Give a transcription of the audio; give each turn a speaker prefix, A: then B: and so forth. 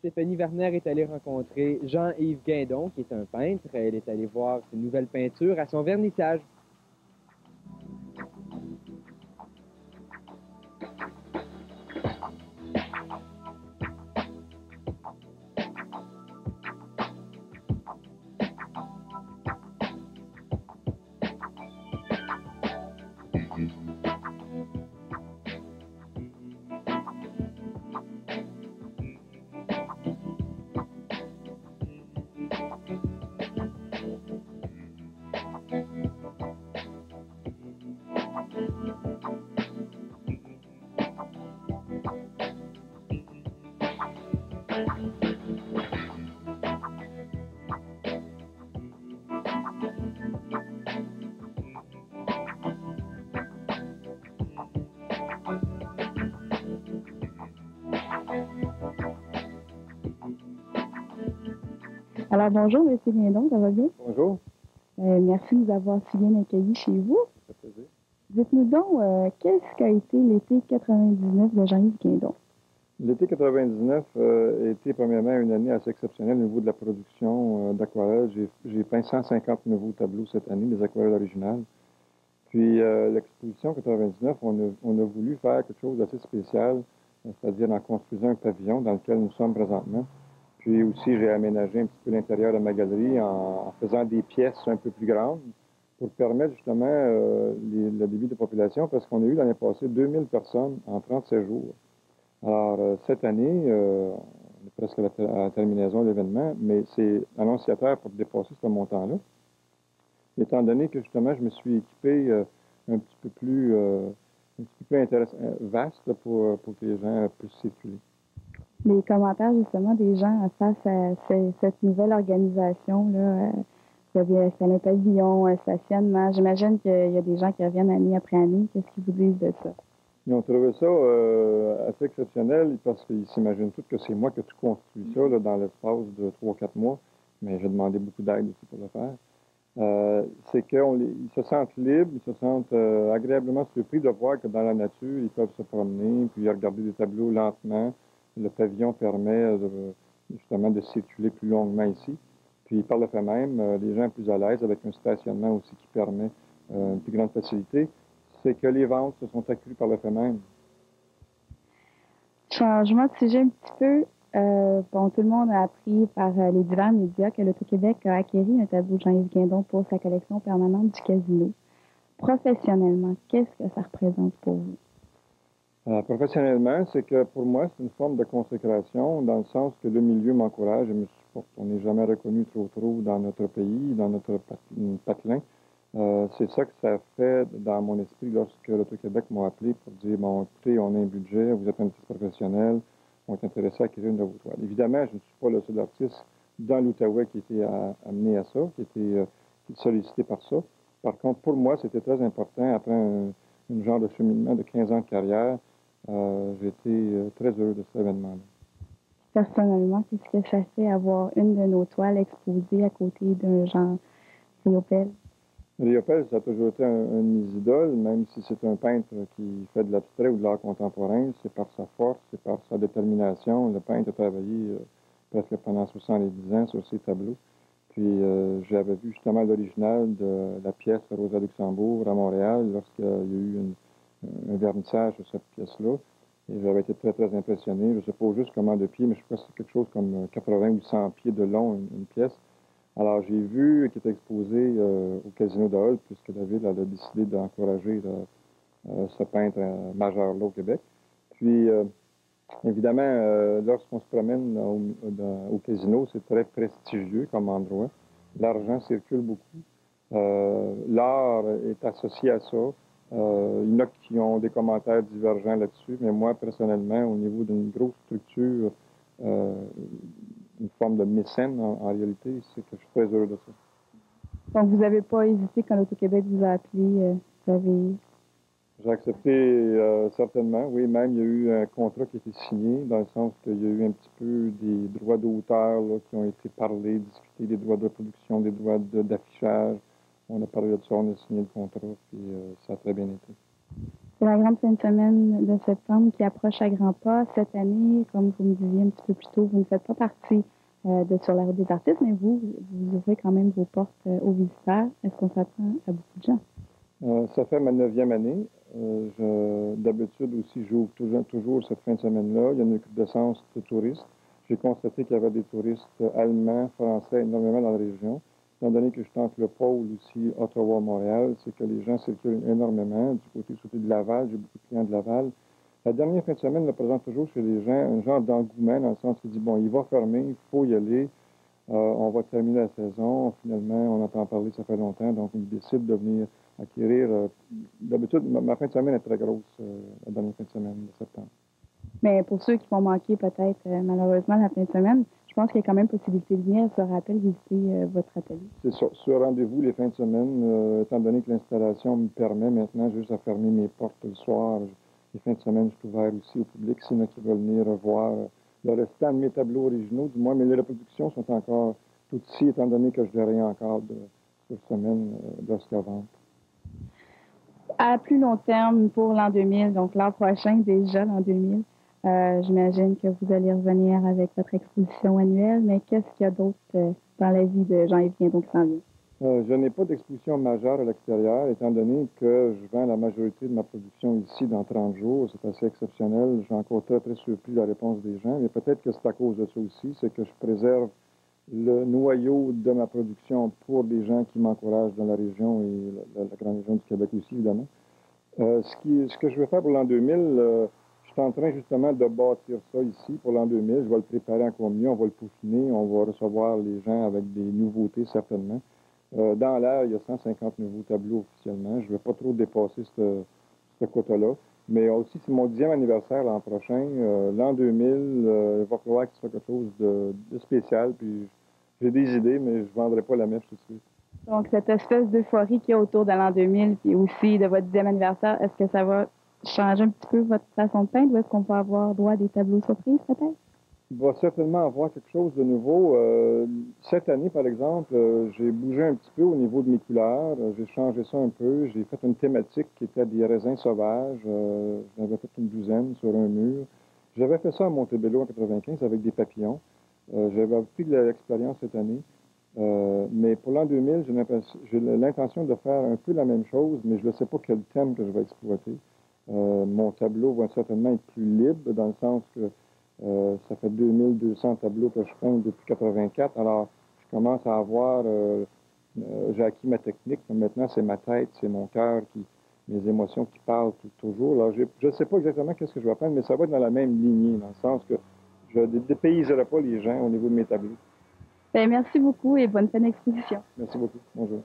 A: Stéphanie Werner est allée rencontrer Jean-Yves Guindon, qui est un peintre. Elle est allée voir ses nouvelles peintures à son vernissage.
B: Alors bonjour, Monsieur Guindon, ça va bien?
C: Bonjour.
B: Merci de nous avoir si bien accueillis chez vous.
C: Ça fait plaisir.
B: Dites-nous donc, qu'est-ce qu'a été l'été 99 de Jean-Yves Guindon?
C: L'été 99 a été premièrement une année assez exceptionnelle au niveau de la production d'aquarelles. J'ai peint 150 nouveaux tableaux cette année, des aquarelles originales. Puis l'exposition 99, on a voulu faire quelque chose d'assez spécial, c'est-à-dire en construisant un pavillon dans lequel nous sommes présentement. Puis aussi, j'ai aménagé un petit peu l'intérieur de ma galerie en faisant des pièces un peu plus grandes pour permettre justement le début de population, parce qu'on a eu l'année passée 2000 personnes en 37 jours. Alors, cette année, on est presque à la terminaison de l'événement, mais c'est annonciateur pour dépasser ce montant-là. Étant donné que justement, je me suis équipé un petit peu plus intéressant, vaste là, pour que les gens puissent circuler.
B: Les commentaires justement des gens face à cette nouvelle organisation-là, vous avez installé un pavillon, un stationnement. J'imagine qu'il y a des gens qui reviennent année après année. Qu'est-ce qu'ils vous disent de ça?
C: Ils ont trouvé ça assez exceptionnel parce qu'ils s'imaginent tous que c'est moi qui ai tout construit ça là, dans l'espace de 3-4 mois, mais j'ai demandé beaucoup d'aide aussi pour le faire. C'est qu'ils se sentent libres, ils se sentent agréablement surpris de voir que dans la nature, ils peuvent se promener, puis regarder des tableaux lentement. Le pavillon permet justement de circuler plus longuement ici. Puis par le fait même, les gens sont plus à l'aise avec un stationnement aussi qui permet une plus grande facilité. C'est que les ventes se sont accrues par le fait même.
B: Changement de sujet un petit peu. Bon, tout le monde a appris par les divers médias que l'Auto-Québec a acquéri un tableau de Jean-Yves Guindon pour sa collection permanente du Casino. Professionnellement, qu'est-ce que ça représente pour vous?
C: Professionnellement, c'est que pour moi, c'est une forme de consécration, dans le sens que le milieu m'encourage et me supporte. On n'est jamais reconnu trop dans notre pays, dans notre patelin. C'est ça que ça fait dans mon esprit lorsque l'Auto-Québec m'a appelé pour dire, bon, écoutez, on a un budget, vous êtes un artiste professionnel, on est intéressé à acquérir une de vos toiles. Évidemment, je ne suis pas le seul artiste dans l'Outaouais qui était amené à ça, qui était sollicité par ça. Par contre, pour moi, c'était très important, après un genre de cheminement de 15 ans de carrière, j'ai été très heureux de cet événement-là.
B: Personnellement, qu'est-ce que ça fait avoir une de nos toiles exposée à côté d'un Jean Riopelle?
C: Riopelle, ça a toujours été un de mes idoles, même si c'est un peintre qui fait de l'abstrait ou de l'art contemporain, c'est par sa force, c'est par sa détermination. Le peintre a travaillé presque pendant 70 ans sur ses tableaux. Puis j'avais vu justement l'original de la pièce Rosa Luxembourg à Montréal lorsqu'il y a eu un vernissage sur cette pièce-là. Et j'avais été très, très impressionné. Je ne sais pas juste comment de pieds, mais je crois que c'est quelque chose comme 80 ou 100 pieds de long, une pièce. Alors, j'ai vu qu'il était exposé au Casino de Hull, puisque la ville a décidé d'encourager ce peintre majeur-là au Québec. Puis, évidemment, lorsqu'on se promène au casino, c'est très prestigieux comme endroit. L'argent circule beaucoup. L'art est associé à ça. Il y en a qui ont des commentaires divergents là-dessus, mais moi, personnellement, au niveau d'une grosse structure, une forme de mécène en réalité, c'est que je suis très heureux de ça.
B: Donc, vous n'avez pas hésité quand l'Auto-Québec vous a appelé, vous avez...
C: J'ai accepté certainement, oui, même il y a eu un contrat qui a été signé, dans le sens qu'il y a eu un petit peu des droits d'auteur qui ont été parlés, discutés, des droits de production, des droits d'affichage. On a parlé de ça, on a signé le contrat, puis ça a très bien été.
B: C'est la grande fin de semaine de septembre qui approche à grands pas. Cette année, comme vous me disiez un petit peu plus tôt, vous ne faites pas partie de Sur la route des artistes, mais vous ouvrez quand même vos portes aux visiteurs. Est-ce qu'on s'attend à beaucoup de gens?
C: Ça fait ma 9e année. D'habitude aussi, j'ouvre toujours cette fin de semaine-là. Il y a une recrudescence de touristes. J'ai constaté qu'il y avait des touristes allemands, français, énormément dans la région. Étant donné que je tente le pôle aussi, Ottawa-Montréal, c'est que les gens circulent énormément. Du côté surtout de Laval, j'ai beaucoup de clients de Laval. La dernière fin de semaine représente toujours chez les gens un genre d'engouement dans le sens qu'ils disent, bon, il va fermer, il faut y aller. On va terminer la saison. Finalement, on entend parler, ça fait longtemps, donc ils décident de venir acquérir. D'habitude, ma fin de semaine est très grosse, la dernière fin de semaine de septembre.
B: Mais pour ceux qui vont manquer peut-être malheureusement la fin de semaine, je pense qu'il y a quand même possibilité de venir, je rappelle, visiter votre atelier.
C: C'est ça. Sur rendez-vous les fins de semaine, étant donné que l'installation me permet maintenant juste à fermer mes portes le soir, les fins de semaine, je suis ouvert aussi au public, s'il y en a qui veulent venir voir le restant de mes tableaux originaux, du moins, mais les reproductions sont encore toutes ici, étant donné que je n'ai rien encore sur semaine lorsqu'à vente.
B: À plus long terme, pour l'an 2000, donc l'an prochain déjà, l'an 2000, j'imagine que vous allez revenir avec votre exposition annuelle, mais qu'est-ce qu'il y a d'autre dans la vie de Jean-Yves Guindon qui s'en vient?
C: Je n'ai pas d'exposition majeure à l'extérieur, étant donné que je vends la majorité de ma production ici dans 30 jours. C'est assez exceptionnel. Je suis encore très, très surpris de la réponse des gens. Mais peut-être que c'est à cause de ça aussi, c'est que je préserve le noyau de ma production pour des gens qui m'encouragent dans la région et la grande région du Québec aussi, évidemment. Ce que je vais faire pour l'an 2000, je suis en train justement de bâtir ça ici pour l'an 2000. Je vais le préparer encore mieux, on va le peaufiner, on va recevoir les gens avec des nouveautés certainement. Dans l'air, il y a 150 nouveaux tableaux officiellement. Je ne vais pas trop dépasser ce quota-là. Mais aussi, c'est mon 10e anniversaire l'an prochain. L'an 2000, il va falloir que ce soit quelque chose de spécial. Puis j'ai des idées, mais je ne vendrai pas la mèche tout de suite.
B: Donc, cette espèce d'euphorie qu'il y a autour de l'an 2000, puis aussi de votre 10e anniversaire, est-ce que ça va changer un petit peu votre façon de peindre ou est-ce qu'on peut avoir droit à des tableaux surprises peut-être?
C: Il va certainement avoir quelque chose de nouveau. Cette année, par exemple, j'ai bougé un petit peu au niveau de mes couleurs. J'ai changé ça un peu. J'ai fait une thématique qui était des raisins sauvages. J'en avais fait une douzaine sur un mur. J'avais fait ça à Montebello en 95 avec des papillons. J'avais pris de l'expérience cette année. Mais pour l'an 2000, j'ai l'intention de faire un peu la même chose, mais je ne sais pas quel thème que je vais exploiter. Mon tableau va certainement être plus libre, dans le sens que ça fait 2200 tableaux que je peins depuis 84. Alors, je commence à avoir, j'ai acquis ma technique, mais maintenant c'est ma tête, c'est mon cœur, mes émotions qui parlent toujours. Alors, je ne sais pas exactement qu'est-ce que je vais peindre, mais ça va être dans la même lignée, dans le sens que je ne dépayserai pas les gens au niveau de mes tableaux.
B: Bien, merci beaucoup et bonne fin d'exposition.
C: Merci beaucoup. Bonjour.